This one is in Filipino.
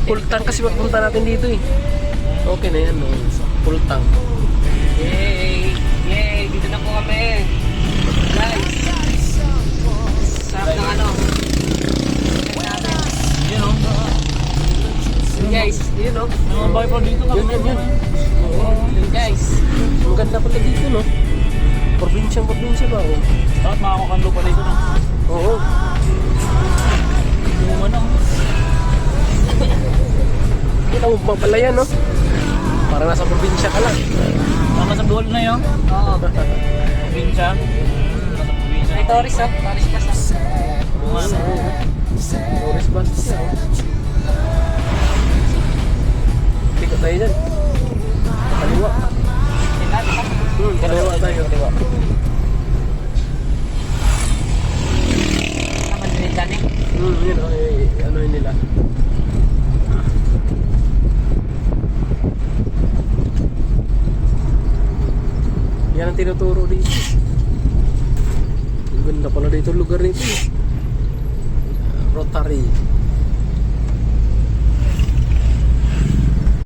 Full tank kasi magpunta natin dito eh. Okay na yan, no? Full tank. Yay! Yay! Dito na po kami. Guys! Sarap ng ano. Yun o. Yun guys. Yun, no? Mga bahay pa dito. Yun. Yun guys. Ang ganda pala dito, no? Probinsya ba, oh? Dapat makakakando pa dito no. Oo. Yung ano. Kita mo pa pala yan, no? Parang nasa probinsya ka lang. Tama sa buhol na yun. Oo. Probinsya. Nasa probinsya. May tourist oh. Tourist ka sa. Tourist bus siya, oh. Tika tayo dyan. Kaliwa. Kaliwa tayo. Kaliwa. Naman din dyan eh. Yun, ano yun nila. Yan ang tinuturo dito. Ang ganda pala dito lugar nito. Rotary.